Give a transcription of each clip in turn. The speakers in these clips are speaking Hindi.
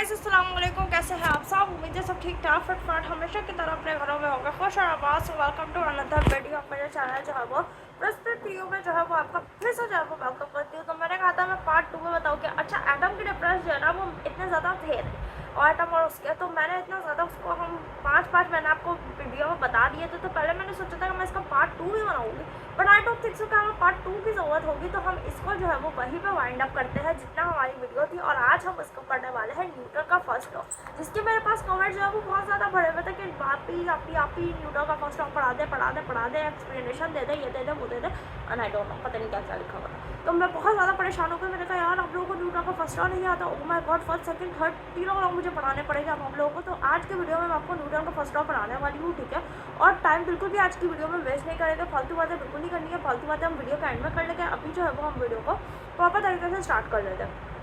गाइस अस्सलाम वालेकुम, कैसे हैं आप सब। उम्मीद है सब ठीक ठाक फटफट हमेशा की तरह अपने घरों में होगा खुश और आबाद। Welcome to another video. मेरे चैनल जो है वो प्रस्तुत वीडियो में जो है वो आपका फिर से जो है वो वेलकम करती हूँ। तो मैंने कहा था मैं पार्ट 2 में बताऊँ कि अच्छा एटम के डिफरेंस जो है ना वो इतने ज़्यादा थे और एटम और उसके, तो मैंने इतना ज़्यादा उसको हम पाँच मैंने आपको वीडियो में बता दिए थे। तो पहले मैंने सोचा था कि मैं इसका पार्ट 2 भी बनाऊँगी, but I don't think so कि हमें पार्ट 2 की ज़रूरत होगी। तो हम इसको जो है वो वहीं पे वाइंड अप करते हैं जितना हमारी वीडियो थी। और आज हम इसको पढ़ने वाले हैं न्यूटन का फर्स्ट लॉ, जिसके मेरे पास कमेंट जो है वो बहुत ज़्यादा भरे हुए थे कि आप ही न्यूटन का फर्स्ट लॉ पढ़ा दे एक्सप्लेनेशन दे दे, ये दे दे वो दे दे, एंड आई डोंट नो पता नहीं क्या क्या लिखा हुआ था। तो मैं बहुत ज़्यादा परेशान हो गई। मैंने कहा यार आप लोगों को न्यूटन का फर्स्ट लॉ नहीं आता। Oh my God, first second third तीनों लॉ मुझे पढ़ाने पड़ेगा आप लोगों को। तो आज के वीडियो में मैं आपको न्यूटन का फर्स्ट लॉ पढ़ाने वाली हूँ, ठीक है। और टाइम बिल्कुल भी आज की वीडियो में वेस्ट नहीं करेंगे, फालतू बातें बिल्कुल नहीं करनी है। फालतू बातें हम वीडियो के एंड में कर लेंगे। अभी जो है वो हम वीडियो को प्रॉपर तरीके से स्टार्ट कर लेते हैं।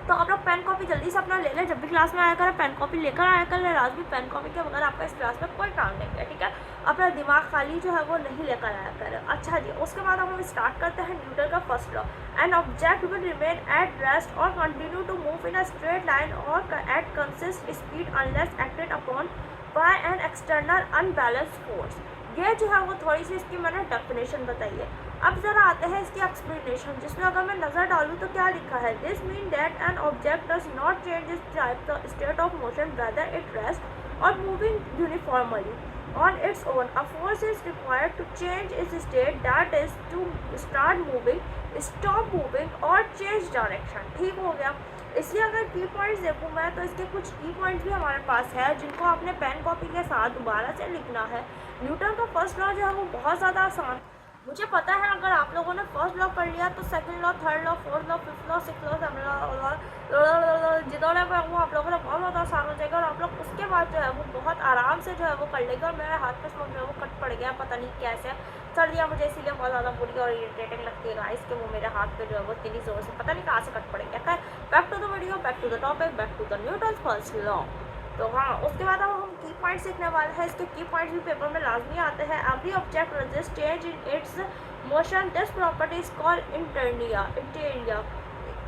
तो आप लोग पेन कॉपी जल्दी से अपना ले लें। जब भी क्लास में आया करें पेन कॉपी लेकर आया करें। आज भी पेन कॉपी के बगैर आपका इस क्लास में कोई काम नहीं है, ठीक है। अपना दिमाग खाली जो है वो नहीं लेकर आया करें। अच्छा जी, उसके बाद हम स्टार्ट करते हैं न्यूटन का first law. An object will remain at rest और continue to move in a straight line और at consist speed unless acted upon by an external unbalanced force. ये जो है वो थोड़ी सी इसकी मैंने डेफिनेशन बताई है। अब ज़रा आते हैं इसकी एक्सप्लेनेशन, जिसमें अगर मैं नज़र डालूँ तो क्या लिखा है। This mean that an object does not change its type the state of motion whether it rest और moving uniformly on its own. A force is required to change its state, that is to start moving, stop moving और change direction। ठीक हो गया। इसलिए अगर की पॉइंट्स देखूँ मैं तो इसके कुछ की पॉइंट्स भी हमारे पास है जिनको आपने पेन कॉपी के साथ दोबारा से लिखना है। न्यूटन का फर्स्ट लॉ जो है वो बहुत ज़्यादा आसान, मुझे पता है अगर आप लोगों ने फर्स्ट लॉ पढ़ लिया तो second law, third law, fourth law, fifth law, six law, seven law जितने वो आप लोगों ने बहुत ज़्यादा आसान हो जाएगा। और आप लोग उसके बाद जो है वो बहुत आराम से जो है वो कर लेगा। और मेरे हाथ पे जो है वो कट पड़ गया, पता नहीं कैसे सर्दियाँ मुझे इसीलिए बहुत ज़्यादा बुरी और इरिटेटिंग लगती है गाइस कि वो मेरे हाथ पे जो है वो इतनी ज़ोर से पता नहीं कहाँ से कट पड़ गया। Back to the video, back to the topic, back to the Newton first law. तो हाँ, उसके बाद अब हम की पॉइंट सीखने वाले हैं। इसके की पॉइंट्स भी पेपर में लाजमी आते हैं। Every object resist change in its motion, this property is called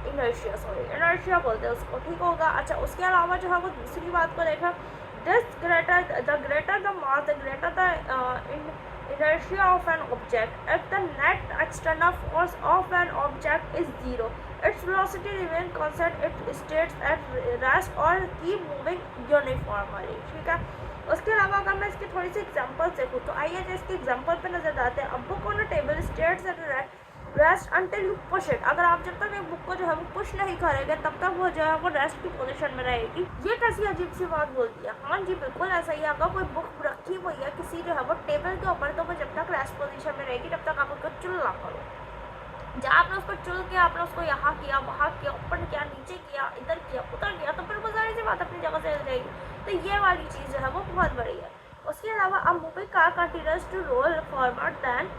inertia बोलते हैं उसको, ठीक होगा। अच्छा, उसके अलावा जो है वो दूसरी बात को देखा, the greater the mass the greater the inertia of an object. If the net external force of an object is zero, its velocity remains constant, it stays at rest or keep moving uniformly, ठीक है। उसके अलावा अगर मैं इसकी थोड़ी सी एग्जांपल देखूँ तो आइए जो इसकी एग्जांपल पे नजर डालते हैं। अब book on a table states at rest until you push it. अगर आप जब तक एक बुक को जो है वो पुश नहीं करेंगे तब तक वो जो है वो रेस्ट की पोजीशन में रहेगी। ये कैसी अजीब सी बात बोल दिया। हाँ जी, बिल्कुल ऐसा ही है। अगर कोई बुक रखी हुई है किसी जो है वो टेबल के ऊपर, तो वो जब तक रेस्ट पोजीशन में रहेगी तब तक आप उसको चुल ना करो। जब आपने उसको चुल के आपने उसको यहाँ किया, वहाँ किया, ऊपर किया, नीचे किया, इधर किया, उधर किया, तो फिर वो सारी सी बात अपनी जगह से रहेगी। तो ये वाली चीज़ जो है वो बहुत बड़ी है। उसके अलावा अब moving car continues to roll forward than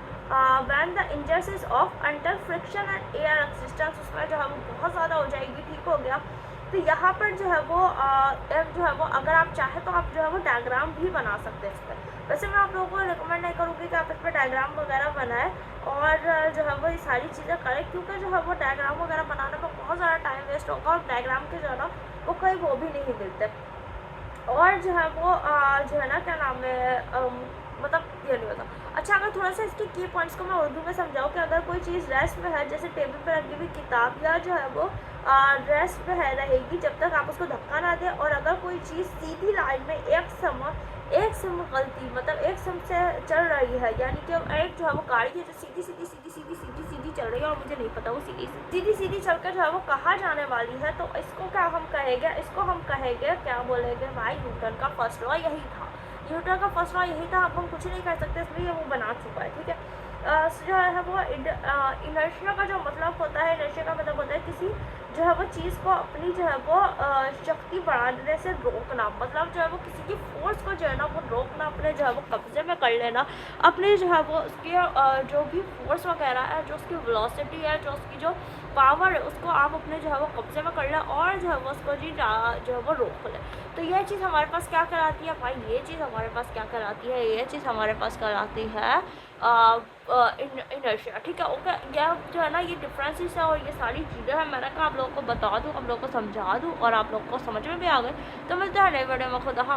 when the engine is off under friction and air resistance, उसमें जो है वो बहुत ज़्यादा हो जाएगी, ठीक हो गया। तो यहाँ पर जो है वो अगर आप चाहें तो आप जो है वो डायग्राम भी बना सकते हैं इस पर। वैसे मैं आप लोगों को रिकमेंड नहीं करूँगी कि आप इस पर डायग्राम वगैरह बनाएं और जो है वो ये सारी चीज़ें करें, क्योंकि जो है वो डायग्राम वगैरह बनाने में बहुत ज़्यादा टाइम वेस्ट होगा और डायग्राम के जो है ना वो कहीं वो भी नहीं मिलते। और जो है वो जो है ना क्या नाम है मतलब ये नहीं होता। अच्छा, अगर थोड़ा सा इसके की पॉइंट्स को मैं उर्दू में समझाऊँ कि अगर कोई चीज़ रेस्ट में है, जैसे टेबल पर रखी हुई किताब या जो है वो रेस्ट में है रहेगी जब तक आप उसको धक्का ना दें। और अगर कोई चीज़ सीधी लाइन में एक सम गलती मतलब एक सम से चल रही है, यानी कि एक जो है वो गाड़ी है जो सीधी चल रही है और मुझे नहीं पता वो सीधी चल कर जो है वो कहाँ जाने वाली है, तो इसको क्या हम कहेंगे, इसको हम कहेंगे क्या बोलेंगे भाई, न्यूटन का फर्स्ट लॉ यही था। न्यूटन का फर्स्ट लॉ यही था। अब हम कुछ नहीं कर सकते, इसलिए वो बना चुका है, ठीक है। जो है वो इनर्शिया का जो मतलब होता है, इनर्शिया का मतलब होता है किसी जो है वो चीज़ को अपनी जो है वो शक्ति बढ़ाने से रोकना, मतलब जो है वो किसी की फोर्स को जो है ना वो रोकना, अपने जो है वो कब्जे में कर लेना, अपने जो है वो उसकी जो भी फोर्स वगैरह है, जो उसकी वेलोसिटी है, जो उसकी जो पावर है, उसको आप अपने जो है वो कब्जे में कर लें और जो है वो उसको जी जो है वो रोक लें। तो यह चीज़ हमारे पास क्या कराती है भाई, ये चीज़ हमारे पास क्या कराती है, ये चीज़ हमारे पास कराती है इनर्शिया, ठीक है। ओके, यह जो है ना ये डिफरेंसेस है और ये सारी चीज़ें हैं। मैंने कहा आप लोगों लोगों को बता दूँ, आप लोगों को समझा दूँ और आप लोगों को समझ में भी आ गए। तो मिलते हैं नई वीडियो में। खुदा हाफ़िज़।